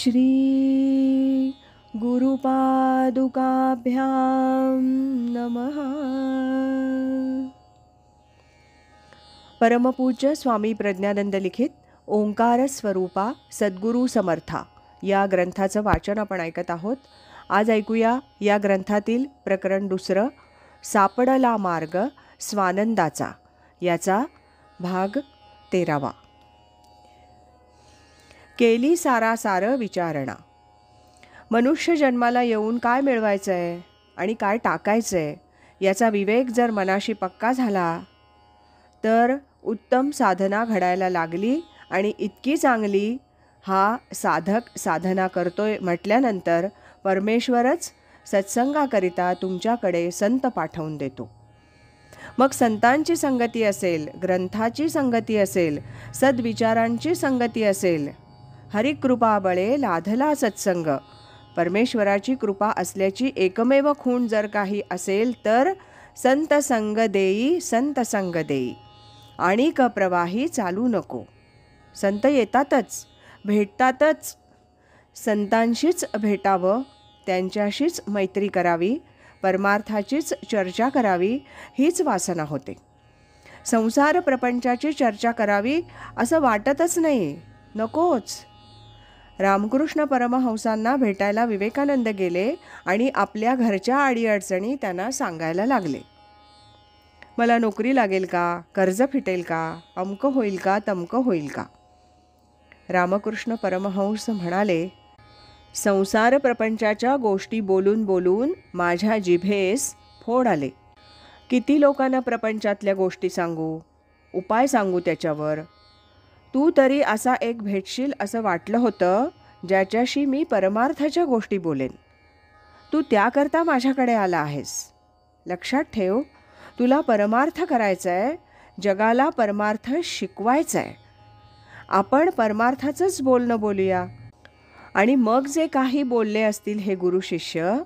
श्री गुरुपादुकाभ्यां नमः। परमपूज्य स्वामी प्रज्ञानंद लिखित ओंकार स्वरूपा सद्गुरू समर्था या ग्रंथाचं वाचन आपण ऐकत आहोत. आज ऐकूया या ग्रंथातील प्रकरण 2, सापडला मार्ग स्वानंदाचा, याचा भाग 13. केली सारासार विचारणा. मनुष्य जन्माला येऊन काय मिळवायचं आहे आणि काय टाकायचं आहे याचा विवेक जर मनाशी पक्का झाला तर उत्तम साधना घडायला लागली आणि इतकी चांगली हा साधक साधना करतोय म्हटल्यानंतर परमेश्वरच सत्संगाकरिता तुमच्याकडे संत पाठवून देतो. मग संतांची संगती असेल, ग्रंथाची संगती असेल, सद्विचारांची संगती असेल, हरिकृपाबळे लाधला सत्संग, परमेश्वराची कृपा असल्याची एकमेव खूण जर काही असेल तर संत संग देई, संत संग देई, आणि प्रवाही चालू नको. संत येतातच, भेटतातच. संतांशीच भेटावं, त्यांच्याशीच मैत्री करावी, परमार्थाचीच चर्चा करावी हीच वासना होते. संसार प्रपंचाची चर्चा करावी असं वाटतच नाही, नकोच. रामकृष्ण परमहंसांना भेटायला विवेकानंद गेले आणि आपल्या घरच्या अडीअडचणी त्यांना सांगायला लागले. मला नोकरी लागेल का, कर्ज फिटेल का, अमकं होईल का, तमकं होईल का. रामकृष्ण परमहंस म्हणाले, संसार प्रपंचाच्या गोष्टी बोलून बोलून माझ्या जिभेस फोड आले. किती लोकांना प्रपंचातल्या गोष्टी सांगू, उपाय सांगू त्याच्यावर. तू तरी असा एक भेटशील असं वाटलं होतं ज्याच्याशी मी परमार्थाच्या गोष्टी बोलेन. तू त्याकरता माझ्याकडे आला आहेस. लक्षात ठेव, तुला परमार्थ करायचा आहे, जगाला परमार्थ शिकवायचा आहे. आपण परमार्थाचंच बोलणं बोलूया आणि मग जे काही बोलले असतील हे गुरु शिष्य,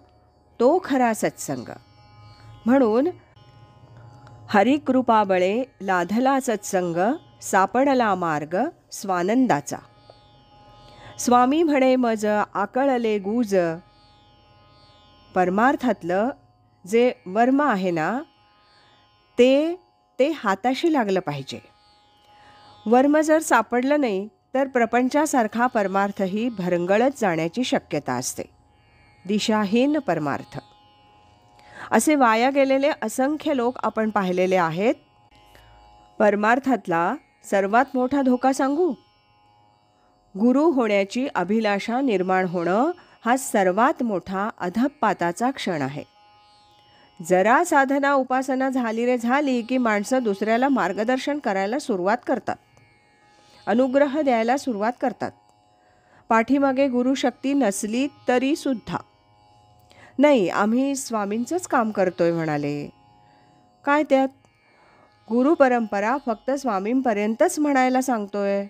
तो खरा सत्संग. म्हणून हरिकृपाबळे लाधला सत्संग, सापडला मार्ग स्वानंदाचा. स्वामी म्हणे मज आकळले गुज. परमार्थातलं जे वर्म आहे ना ते हाताशी लागलं पाहिजे. वर्म जर सापडलं नाही तर प्रपंचासारखा परमार्थही भरंगळत जाण्याची शक्यता असते. दिशाहीन परमार्थ. असे वाया गेलेले असंख्य लोक आपण पाहिलेले आहेत. परमार्थातला सर्वात मोठा धोका सांगू, गुरु होण्याची अभिलाषा निर्माण होणं हा सर्वात मोठा अधःपाताचा क्षण आहे. जरा साधना उपासना झाली रे झाली की माणसं दुसऱ्याला मार्गदर्शन करायला सुरुवात करतात, अनुग्रह द्यायला सुरुवात करतात. पाठीमागे गुरुशक्ती नसली तरी सुद्धा, नाही आम्ही स्वामींचंच काम करतोय म्हणाले. काय त्यात, गुरुपरंपरा फक्त स्वामींपर्यंतच म्हणायला सांगतोय.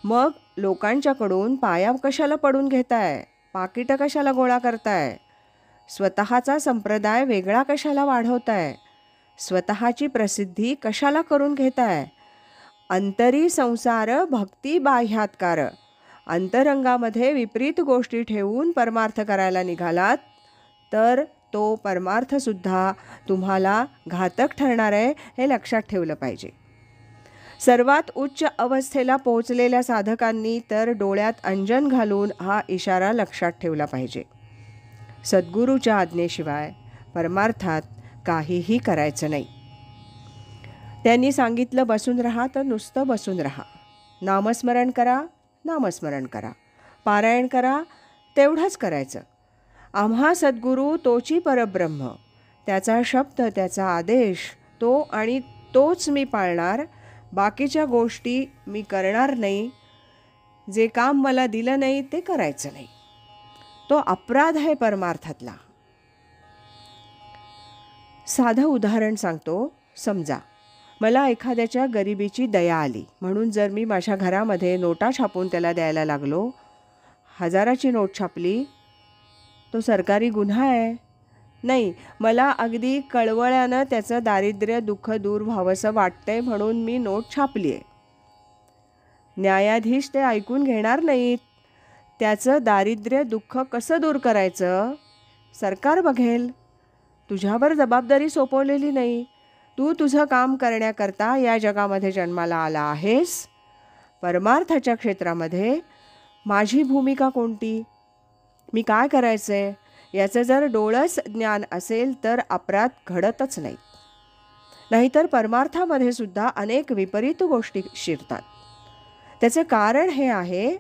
मग लोकांच्याकडून पाया कशाला पडून घेताय, पाकिटं कशाला गोळा करताय, स्वतःचा संप्रदाय वेगळा कशाला वाढवताय, स्वतःची प्रसिद्धी कशाला करून घेताय. अंतरी संसार भक्ती बाह्यात्कार. अंतरंगामध्ये विपरीत गोष्टी ठेवून परमार्थ करायला निघालात तर तो परमार्थसुद्धा तुम्हाला घातक ठरणार आहे, हे लक्षात ठेवलं पाहिजे. सर्वात उच्च अवस्थेला पोहोचलेल्या साधकांनी तर डोळ्यात अंजन घालून हा इशारा लक्षात ठेवला पाहिजे. सद्गुरूच्या आज्ञेशिवाय परमार्थात काहीही करायचं नाही. त्यांनी सांगितलं बसून राहा तर नुसतं बसून राहा. नामस्मरण करा, नामस्मरण करा, पारायण करा, तेवढंच करायचं. आम्हा सद्गुरू तोची परब्रह्म, त्याचा शब्द, त्याचा आदेश तो आणि तोच मी पाळणार. बाकीच्या गोष्टी मी करणार नाही. जे काम मला दिलं नाही ते करायचं नाही. तो अपराध आहे परमार्थातला. साधं उदाहरण सांगतो. समजा मला एखाद्याच्या गरिबीची दया आली म्हणून जर मी माझ्या घरामध्ये नोटा छापून त्याला द्यायला लागलो, 1000ची नोट छापली, तो सरकारी गुन्हा आहे? नाही, मला अगदी कळवळ्यानं त्याचं दारिद्र्य दुःख दूर व्हावंसं वाटतंय म्हणून मी नोट छापली आहे. न्यायाधीश ते ऐकून घेणार नाहीत. त्याचं दारिद्र्य दुःख कसं दूर करायचं सरकार बघेल. तुझ्यावर जबाबदारी सोपवलेली नाही. तू तुझं काम करण्याकरता या जगामध्ये जन्माला आला आहेस. परमार्थाच्या क्षेत्रामध्ये माझी भूमिका कोणती, मी काय करायचं आहे, याचं जर डोळस ज्ञान असेल तर अपराध घडतच नाहीत. नाहीतर परमार्थामध्ये सुद्धा अनेक विपरीत गोष्टी शिरतात. त्याचं कारण हे आहे,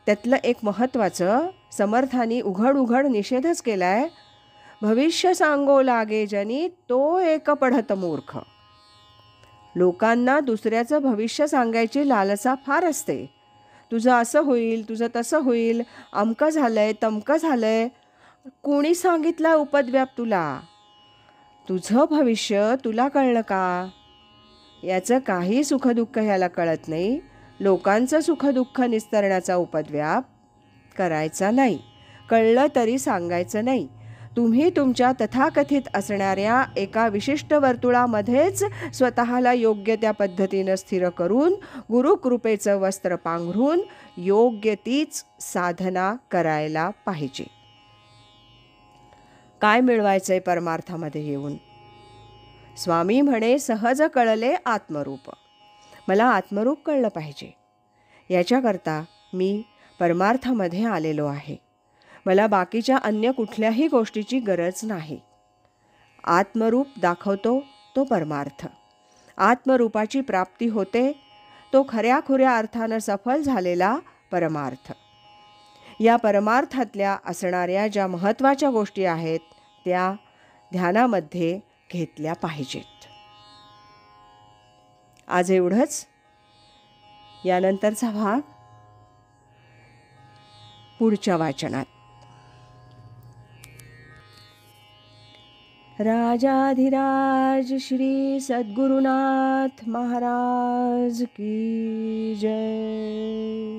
त्यातलं एक महत्त्वाचं समर्थांनी उघड उघड निषेधच केला आहे. भविष्य सांगो लागे जनी तो एक पढत मूर्ख. लोकांना दुसऱ्याचं भविष्य सांगायची लालसा फार असते. तुझं असं होईल, तुझं तसं होईल, अमकं झालंय, तमकं झालंय. कोणी सांगितला उपद्व्याप तुला? तुझं भविष्य तुला कळलं का? याचं काही सुखदुःख ह्याला कळत नाही. लोकांचं सुखदुःख निस्तरण्याचा उपद्व्याप करायचा नाही. कळलं तरी सांगायचं नाही. तुम्ही तुमच्या तथाकथित असणाऱ्या एका विशिष्ट वर्तुळामध्येच स्वतःला योग्य त्या पद्धतीनं स्थिर करून गुरुकृपेचं वस्त्र पांघरून योग्य तीच साधना करायला पाहिजे. काय मिळवायचंय परमार्थामध्ये येऊन? स्वामी म्हणे, सहज कळले आत्मरूप. मला आत्मरूप कळलं पाहिजे. याच्याकरता मी परमार्थामध्ये आलेलो आहे. मला बाकीच्या अन्य कुठल्याही गोष्टीची गरज नाही. आत्मरूप दाखवतो तो परमार्थ. आत्मरूपाची प्राप्ती होते तो खऱ्याखुऱ्या अर्थानं सफल झालेला परमार्थ. या परमार्थातल्या असणाऱ्या ज्या महत्त्वाच्या गोष्टी आहेत त्या ध्यानामध्ये घेतल्या पाहिजेत. आज एवढंच. यानंतरचा भाग पुढच्या वाचनात. राजाधिराज श्री सद्गुरुनाथ महाराज की जय.